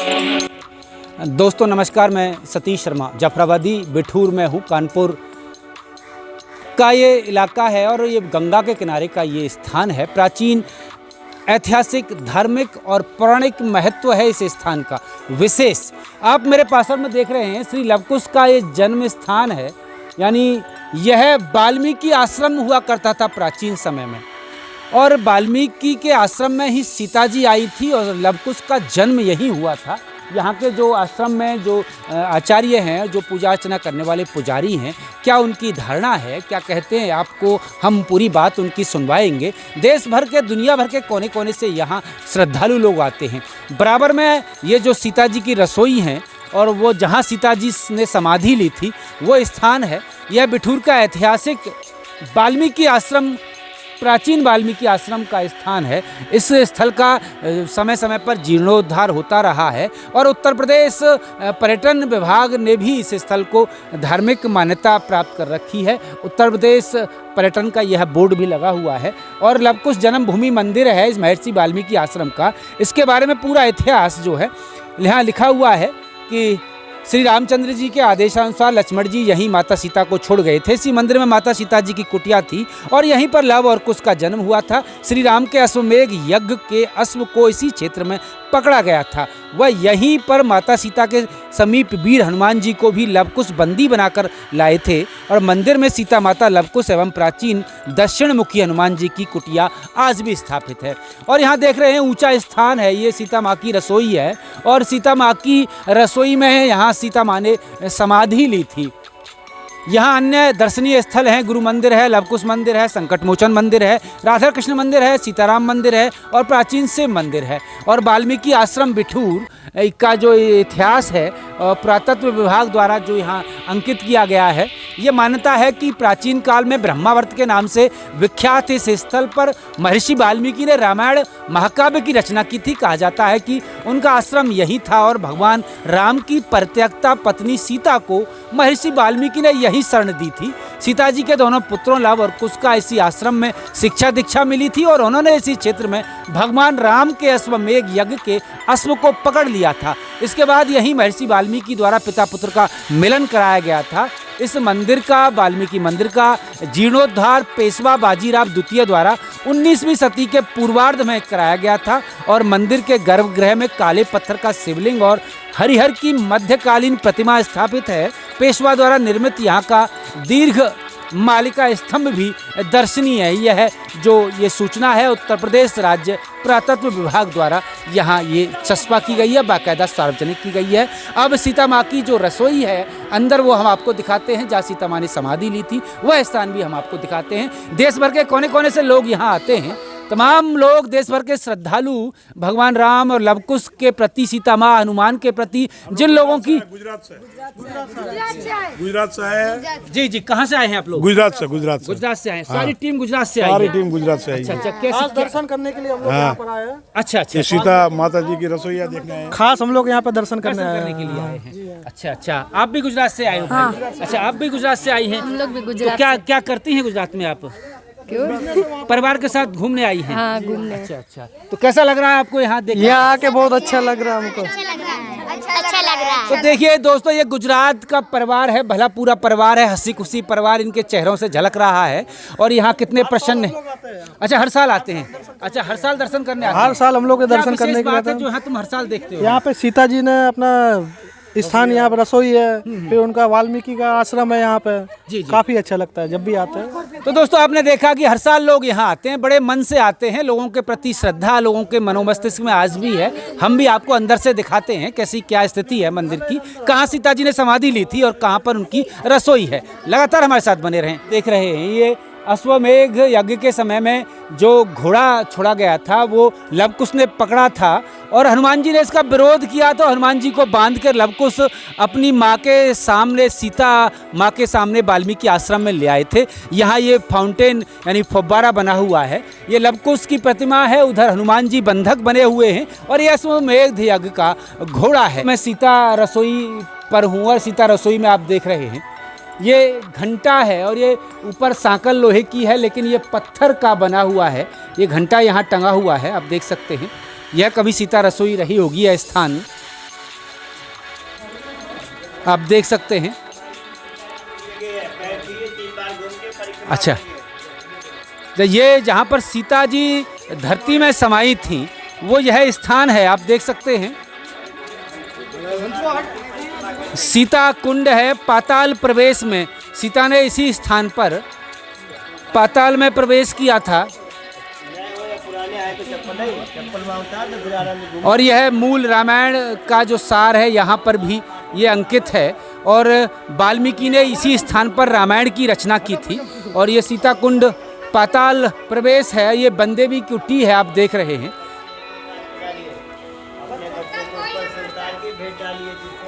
दोस्तों नमस्कार, मैं सतीश शर्मा जाफराबादी बिठूर में हूँ। कानपुर का ये इलाका है और ये गंगा के किनारे का ये स्थान है। प्राचीन ऐतिहासिक, धार्मिक और पौराणिक महत्व है इस स्थान का विशेष। आप मेरे पास में देख रहे हैं श्री लवकुश का ये जन्म स्थान है, यानी यह वाल्मीकि आश्रम हुआ करता था प्राचीन समय में, और वाल्मीकि के आश्रम में ही सीता जी आई थी और लवकुश का जन्म यही हुआ था। यहाँ के जो आश्रम में जो आचार्य हैं, जो पूजा अर्चना करने वाले पुजारी हैं, क्या उनकी धारणा है, क्या कहते हैं, आपको हम पूरी बात उनकी सुनवाएंगे। देश भर के, दुनिया भर के कोने कोने से यहाँ श्रद्धालु लोग आते हैं। बराबर में ये जो सीता जी की रसोई हैं और वो जहाँ सीता जी ने समाधि ली थी वो स्थान है। यह बिठूर का ऐतिहासिक वाल्मीकि आश्रम, प्राचीन वाल्मीकि आश्रम का स्थान है। इस स्थल का समय समय पर जीर्णोद्धार होता रहा है और उत्तर प्रदेश पर्यटन विभाग ने भी इस स्थल को धार्मिक मान्यता प्राप्त कर रखी है। उत्तर प्रदेश पर्यटन का यह बोर्ड भी लगा हुआ है और लवकुश जन्मभूमि मंदिर है इस महर्षि वाल्मीकि आश्रम का। इसके बारे में पूरा इतिहास जो है यहाँ लिखा हुआ है कि श्री रामचंद्र जी के आदेशानुसार लक्ष्मण जी यहीं माता सीता को छोड़ गए थे। इसी मंदिर में माता सीता जी की कुटिया थी और यहीं पर लव और कुश का जन्म हुआ था। श्री राम के अश्वमेघ यज्ञ के अश्व को इसी क्षेत्र में पकड़ा गया था। वह यहीं पर माता सीता के समीप वीर हनुमान जी को भी लवकुश बंदी बनाकर लाए थे और मंदिर में सीता माता, लवकुश एवं प्राचीन दक्षिण मुखी हनुमान जी की कुटिया आज भी स्थापित है। और यहाँ देख रहे हैं ऊंचा स्थान है, ये सीता माँ की रसोई है और सीता माँ की रसोई में है, यहाँ सीता माँ ने समाधि ली थी। यहाँ अन्य दर्शनीय स्थल हैं, गुरु मंदिर है, लवकुश मंदिर है, संकट मोचन मंदिर है, राधा कृष्ण मंदिर है, सीताराम मंदिर है और प्राचीन शिव मंदिर है। और वाल्मीकि आश्रम बिठूर का जो इतिहास है पुरातत्व विभाग द्वारा जो यहाँ अंकित किया गया है, ये मान्यता है कि प्राचीन काल में ब्रह्मावर्त के नाम से विख्यात इस स्थल पर महर्षि वाल्मीकि ने रामायण महाकाव्य की रचना की थी। कहा जाता है कि उनका आश्रम यही था और भगवान राम की परित्यक्ता पत्नी सीता को महर्षि वाल्मीकि ने यही शरण दी थी। सीता जी के दोनों पुत्रों लव और कुश का इसी आश्रम में शिक्षा दीक्षा मिली थी और उन्होंने इसी क्षेत्र में भगवान राम के अश्वमेघ यज्ञ के अश्व को पकड़ लिया था। इसके बाद यही महर्षि वाल्मीकि द्वारा पिता पुत्र का मिलन कराया गया था। इस मंदिर का, वाल्मीकि मंदिर का जीर्णोद्धार पेशवा बाजीराव द्वितीय द्वारा 19वीं सदी के पूर्वार्ध में कराया गया था और मंदिर के गर्भगृह में काले पत्थर का शिवलिंग और हरिहर की मध्यकालीन प्रतिमा स्थापित है। पेशवा द्वारा निर्मित यहाँ का दीर्घ मालिका स्तंभ भी दर्शनीय है। यह जो ये सूचना है उत्तर प्रदेश राज्य पुरातत्व विभाग द्वारा यहाँ ये चस्पा की गई है, बाकायदा सार्वजनिक की गई है। अब सीता माँ की जो रसोई है अंदर, वो हम आपको दिखाते हैं जहाँ सीता माँ ने समाधि ली थी, वह स्थान भी हम आपको दिखाते हैं। देश भर के कोने कोने से लोग यहाँ आते हैं। तमाम लोग, देश भर के श्रद्धालु भगवान राम और लवकुश के प्रति, सीता माँ, हनुमान के प्रति, जिन लोगों की गुजरात से है। जी जी, कहाँ से आए हैं आप लोग? गुजरात से से आए हैं। सारी टीम गुजरात से आई है। सारी टीम गुजरात से आई अच्छा है। अच्छा, कैसे दर्शन करने के लिए हम लोग यहाँ पर आए हैं। अच्छा अच्छा, सीता माता जी की रसोईया देखने आए हैं। खास हम लोग यहाँ पे दर्शन करने आए करने के लिए आए हैं। अच्छा अच्छा, आप भी गुजरात से आए हो? अच्छा, आप भी गुजरात से आई हैं? हम लोग भी तो गुजरात क्या क्या करती हैं गुजरात में आप? क्यों? परिवार के साथ घूमने आई हैं? हाँ, घूमने। अच्छा अच्छा, तो कैसा लग रहा है आपको यहाँ देख? यहाँ आके बहुत अच्छा लग रहा है हमको। अच्छा लग रहा है। तो देखिए दोस्तों, ये गुजरात का परिवार है, भला पूरा परिवार है, हंसी खुशी परिवार इनके चेहरों से झलक रहा है और यहाँ कितने प्रसन्न हैं। अच्छा, हर साल आते हैं? अच्छा, हर साल दर्शन करने आते हैं? हर साल हम लोग के दर्शन करने के लिए लिए जो है तुम हर साल देखते हो? यहाँ पे सीता जी ने अपना स्थान, यहाँ पे रसोई है, फिर उनका वाल्मीकि का आश्रम है यहाँ पे। जी। काफी अच्छा लगता है जब भी आते हैं। तो दोस्तों, आपने देखा कि हर साल लोग यहाँ आते हैं, बड़े मन से आते हैं। लोगों के प्रति श्रद्धा लोगों के मनोमस्तिष्क में आज भी है। हम भी आपको अंदर से दिखाते हैं कैसी क्या स्थिति है मंदिर की, कहाँ सीता जी ने समाधि ली थी और कहाँ पर उनकी रसोई है। लगातार हमारे साथ बने रहें। देख रहे हैं ये अश्वमेघ यज्ञ के समय में जो घोड़ा छोड़ा गया था वो लवकुश ने पकड़ा था और हनुमान जी ने इसका विरोध किया तो हनुमान जी को बांध कर लवकुश अपनी माँ के सामने, सीता माँ के सामने वाल्मीकि आश्रम में ले आए थे। यहाँ ये फाउंटेन यानी फव्वारा बना हुआ है, ये लवकुश की प्रतिमा है, उधर हनुमान जी बंधक बने हुए हैं और ये अश्वमेघ यज्ञ का घोड़ा है। मैं सीता रसोई पर हूँ और सीता रसोई में आप देख रहे हैं ये घंटा है और ये ऊपर सांकल लोहे की है लेकिन ये पत्थर का बना हुआ है। ये घंटा यहाँ टंगा हुआ है, आप देख सकते हैं। यह कभी सीता रसोई रही होगी यह स्थान। आप देख सकते हैं। अच्छा, तो ये जहाँ पर सीता जी धरती में समाई थी वो यह स्थान है, आप देख सकते हैं। सीता कुंड है पाताल प्रवेश में, सीता ने इसी स्थान पर पाताल में प्रवेश किया था। और यह मूल रामायण का जो सार है यहाँ पर भी ये अंकित है और वाल्मीकि ने इसी स्थान पर रामायण की रचना की थी। और ये सीता कुंड पाताल प्रवेश है, ये बंदेवी कुटी है, आप देख रहे हैं।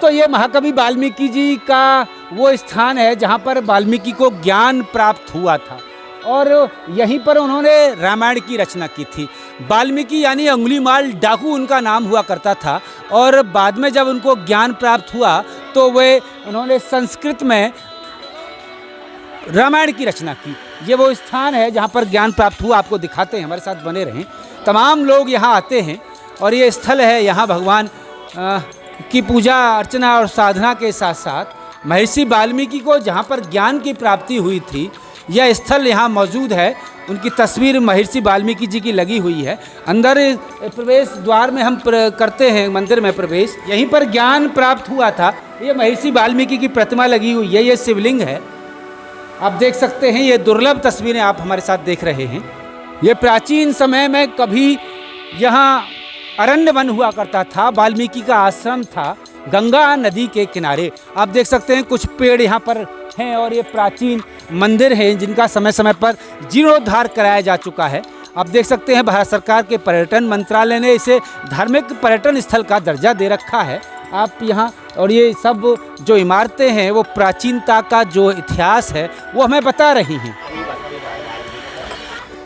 तो ये महाकवि वाल्मीकि जी का वो स्थान है जहाँ पर वाल्मीकि को ज्ञान प्राप्त हुआ था और यहीं पर उन्होंने रामायण की रचना की थी। वाल्मीकि यानी अंगुलीमाल डाकू उनका नाम हुआ करता था और बाद में जब उनको ज्ञान प्राप्त हुआ तो उन्होंने संस्कृत में रामायण की रचना की। ये वो स्थान है जहाँ पर ज्ञान प्राप्त हुआ, आपको दिखाते हैं, हमारे साथ बने रहें। तमाम लोग यहाँ आते हैं और ये स्थल है, यहाँ भगवान की पूजा अर्चना और साधना के साथ साथ महर्षि वाल्मीकि को जहाँ पर ज्ञान की प्राप्ति हुई थी यह स्थल यहाँ मौजूद है। उनकी तस्वीर महर्षि वाल्मीकि जी की लगी हुई है। अंदर प्रवेश द्वार में हम करते हैं मंदिर में प्रवेश, यहीं पर ज्ञान प्राप्त हुआ था। ये महर्षि वाल्मीकि की प्रतिमा लगी हुई है, ये शिवलिंग है, आप देख सकते हैं। ये दुर्लभ तस्वीरें आप हमारे साथ देख रहे हैं। ये प्राचीन समय में कभी यहाँ अरण्य वन हुआ करता था, वाल्मीकि का आश्रम था गंगा नदी के किनारे। आप देख सकते हैं कुछ पेड़ यहाँ पर हैं और ये प्राचीन मंदिर हैं जिनका समय समय पर जीर्णोद्धार कराया जा चुका है। आप देख सकते हैं भारत सरकार के पर्यटन मंत्रालय ने इसे धार्मिक पर्यटन स्थल का दर्जा दे रखा है। आप यहाँ और ये सब जो इमारतें हैं वो प्राचीनता का जो इतिहास है वो हमें बता रही हैं।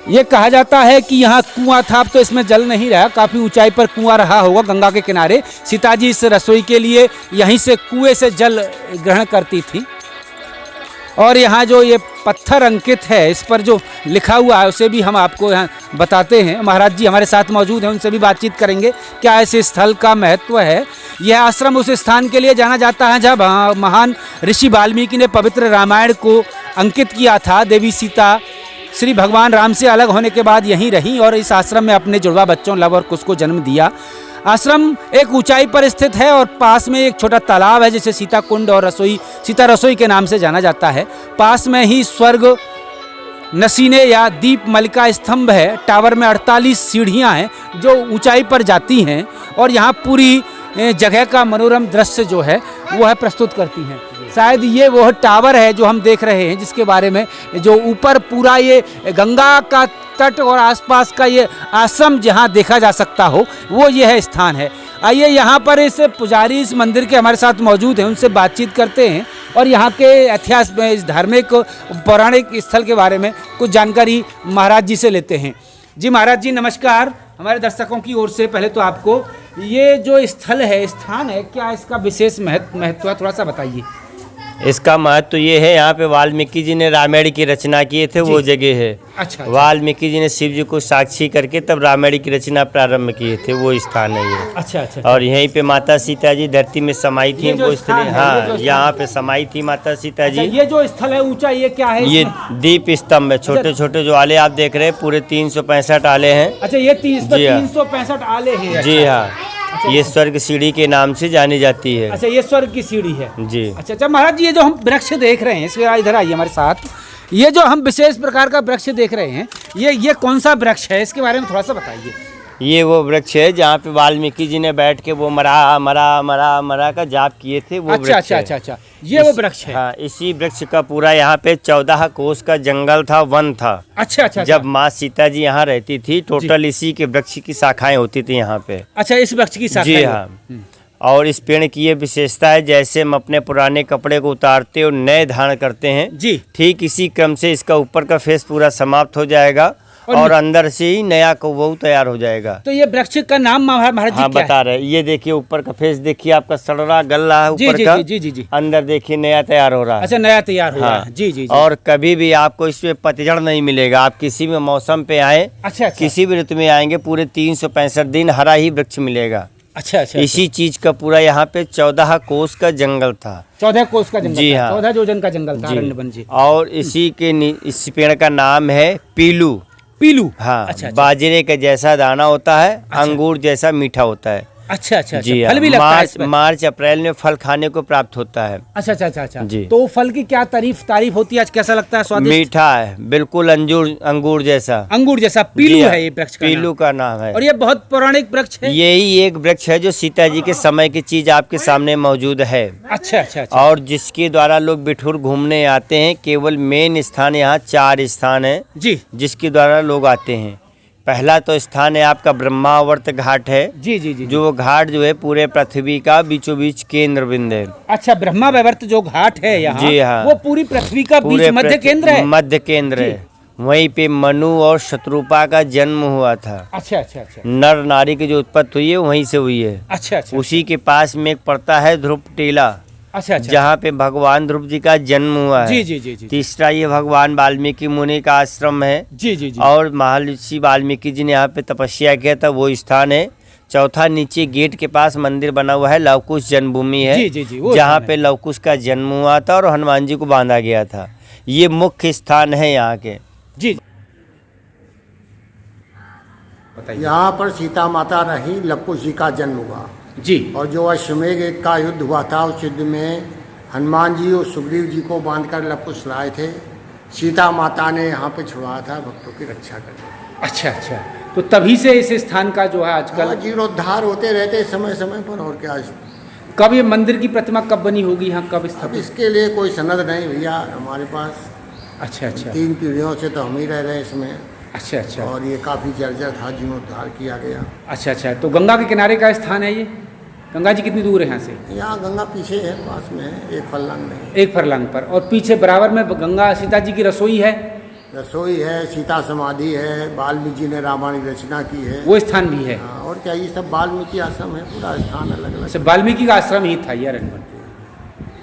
ये कहा जाता है कि यहाँ कुआं था, अब तो इसमें जल नहीं रहा, काफ़ी ऊंचाई पर कुआं रहा होगा गंगा के किनारे। सीता जी इस रसोई के लिए यहीं से कुएं से जल ग्रहण करती थी। और यहाँ जो ये पत्थर अंकित है इस पर जो लिखा हुआ है उसे भी हम आपको यहाँ बताते हैं। महाराज जी हमारे साथ मौजूद हैं, उनसे भी बातचीत करेंगे क्या इस स्थल का महत्व है। यह आश्रम उस स्थान के लिए जाना जाता है जहाँ महान ऋषि वाल्मीकि ने पवित्र रामायण को अंकित किया था। देवी सीता श्री भगवान राम से अलग होने के बाद यहीं रहीं और इस आश्रम में अपने जुड़वा बच्चों लव और कुश को जन्म दिया। आश्रम एक ऊंचाई पर स्थित है और पास में एक छोटा तालाब है जिसे सीता कुंड और सीता रसोई के नाम से जाना जाता है। पास में ही स्वर्ग नसीने या दीप मलिका स्तंभ है। टावर में 48 सीढ़ियां हैं जो ऊंचाई पर जाती हैं और यहाँ पूरी जगह का मनोरम दृश्य जो है वो है प्रस्तुत करती हैं। शायद ये वो टावर है जो हम देख रहे हैं जिसके बारे में जो ऊपर पूरा ये गंगा का तट और आसपास का ये आश्रम जहाँ देखा जा सकता हो वो ये है स्थान है। आइए यहाँ पर इस पुजारी इस मंदिर के हमारे साथ मौजूद हैं, उनसे बातचीत करते हैं और यहाँ के इतिहास में इस धार्मिक पौराणिक स्थल के बारे में कुछ जानकारी महाराज जी से लेते हैं। जी महाराज जी नमस्कार। हमारे दर्शकों की ओर से पहले तो आपको ये जो स्थल है स्थान है क्या इसका विशेष महत्व थोड़ा सा बताइए। इसका महत्व तो ये है, यहाँ पे वाल्मीकि जी ने रामायण की रचना किए थे, वो जगह है। अच्छा। वाल्मीकि जी ने शिव जी को साक्षी करके तब रामायण की रचना प्रारंभ किए थे, वो स्थान है ये। अच्छा। और यहीं पे माता सीता जी धरती में समाई थी, वो स्थल। हाँ, यहाँ पे समाई थी माता सीता जी। ये जो स्थल है ऊंचा ये क्या है? ये दीप स्तंभ है, छोटे छोटे जो आले आप देख रहे हैं, पूरे 365 आले हैं। अच्छा, ये 365 आले हैं। जी हाँ, ये स्वर्ग सीढ़ी के नाम से जानी जाती है। अच्छा, ये स्वर्ग की सीढ़ी है जी। अच्छा महाराज जी, ये जो हम वृक्ष देख रहे हैं इसके इधर आइए हमारे साथ। ये जो हम विशेष प्रकार का वृक्ष देख रहे हैं ये कौन सा वृक्ष है, इसके बारे में थोड़ा सा बताइए। ये वो वृक्ष है जहाँ पे वाल्मीकि जी ने बैठ के वो मरा का जाप किए थे, वो वृक्ष है। अच्छा, ये वो वृक्ष है। हाँ, इसी वृक्ष का पूरा यहाँ पे 14 कोस का जंगल था, वन था। अच्छा। जब माँ सीता जी यहाँ रहती थी, टोटल इसी के वृक्ष की शाखाएं होती थी यहाँ पे। अच्छा, इस वृक्ष की शाखाएं। जी हाँ। और इस पेड़ की ये विशेषता है, जैसे हम अपने पुराने कपड़े को उतारते और नए धारण करते हैं जी, ठीक इसी क्रम से इसका ऊपर का फेस पूरा समाप्त हो जाएगा और अंदर से ही नया कौवा तैयार हो जाएगा। तो ये वृक्ष का नाम महाराज जी हाँ, क्या बता रहे। ये देखिए ऊपर का फेस देखिए, आपका सड़ रहा गल रहा है ऊपर का। जी। अंदर देखिए नया तैयार हो रहा है। अच्छा, नया तैयार हो रहा हाँ। है। जी। और कभी भी आपको इसमें पतझड़ नहीं मिलेगा। आप किसी भी मौसम पे आए, अच्छा। किसी भी ऋतु में आएंगे, पूरे 365 दिन हरा ही वृक्ष मिलेगा। अच्छा अच्छा इसी चीज का पूरा यहाँ पे 14 कोस का जंगल था। 14 कोस का जंगल जी था, हाँ। 14 जोजन का जंगल था जी। अरण्य वन जी। और इसी के इस पेड़ का नाम है पीलू। पीलू। हाँ, अच्छा अच्छा बाजरे का जैसा दाना होता है, अंगूर जैसा मीठा होता है। अच्छा अच्छा जी अच्छा, फल भी हाँ, लगता है इस पर? मार्च अप्रैल में फल खाने को प्राप्त होता है। अच्छा अच्छा अच्छा अच्छा जी। तो फल की क्या तारीफ होती है आज, कैसा लगता है स्वादिष्ट? मीठा है, बिल्कुल अंगूर जैसा। अंगूर जैसा पीलू जी हाँ, है ये वृक्ष का पीलू नाम। का नाम है। और ये बहुत पौराणिक वृक्ष है। यही एक वृक्ष है जो सीता जी के समय की चीज आपके सामने मौजूद है। अच्छा अच्छा अच्छा और जिसके द्वारा लोग बिठूर घूमने आते हैं। केवल मेन स्थान यहाँ 4 स्थान है जी जिसके द्वारा लोग आते हैं। पहला तो स्थान है आपका ब्रह्मावर्त घाट है, जी जी जी। जो घाट जो है पूरे पृथ्वी का बीचों बीच केंद्र बिंदु है। अच्छा, ब्रह्मा वैवर्त जो घाट है यहाँ, जी हाँ। वो पूरी पृथ्वी का बीच पूरे मध्य केंद्र है। मध्य केंद्र जी। है। वहीं पे मनु और शत्रुपा का जन्म हुआ था। अच्छा अच्छा अच्छा नर नारी की जो उत्पत्ति हुई है वहीं से हुई है। अच्छा अच्छा उसी के पास में एक पड़ता है ध्रुव टीला, अच्छा अच्छा जहाँ पे भगवान ध्रुव जी का जन्म हुआ है। जी जी जी जी तीसरा ये भगवान वाल्मीकि मुनि का आश्रम है। जी जी जी और महर्षि वाल्मीकि जी ने यहाँ पे तपस्या किया था, वो स्थान है। चौथा नीचे गेट के पास मंदिर बना हुआ है, लवकुश जन्मभूमि है। जी जी जी, वो जहाँ स्थान पे लवकुश का जन्म हुआ था और हनुमान जी को बांधा गया था। ये मुख्य स्थान है यहाँ के। जी बताइए यहाँ पर सीता माता रही, लवकुश जी का जन्म हुआ। जी। और जो अश्वमेध का युद्ध हुआ था, उस युद्ध में हनुमान जी और सुग्रीव जी को बांधकर लवकुश लाए थे। सीता माता ने यहाँ पे छुड़ाया था भक्तों की रक्षा करने। अच्छा अच्छा, तो तभी से इस स्थान का जो है आजकल हाँ, जीर्णोद्धार होते रहते समय समय पर, और क्या। कब ये मंदिर की प्रतिमा कब बनी होगी यहाँ, कब अब स्थापित? इसके लिए कोई सनद नहीं भैया हमारे पास। अच्छा अच्छा 3 पीढ़ियों से तो हम ही रह रहे हैं इसमें, अच्छा अच्छा और ये काफ़ी जर्जर था, जीर्णोद्धार किया गया। अच्छा अच्छा। तो गंगा के किनारे का स्थान है ये? गंगा जी कितनी दूर है यहाँ से? यहाँ गंगा पीछे है, पास में है, एक फर्लांग में। एक फरलांग पर। और पीछे बराबर में गंगा सीता जी की रसोई है, रसोई है, सीता समाधि है, वाल्मीकि जी ने रामायण की रचना की है। वो स्थान भी है। हाँ, और क्या, ये सब वाल्मीकि आश्रम है, पूरा स्थान अलग अलग। अच्छा, वाल्मीकि का आश्रम ही था ये अरण्य वन।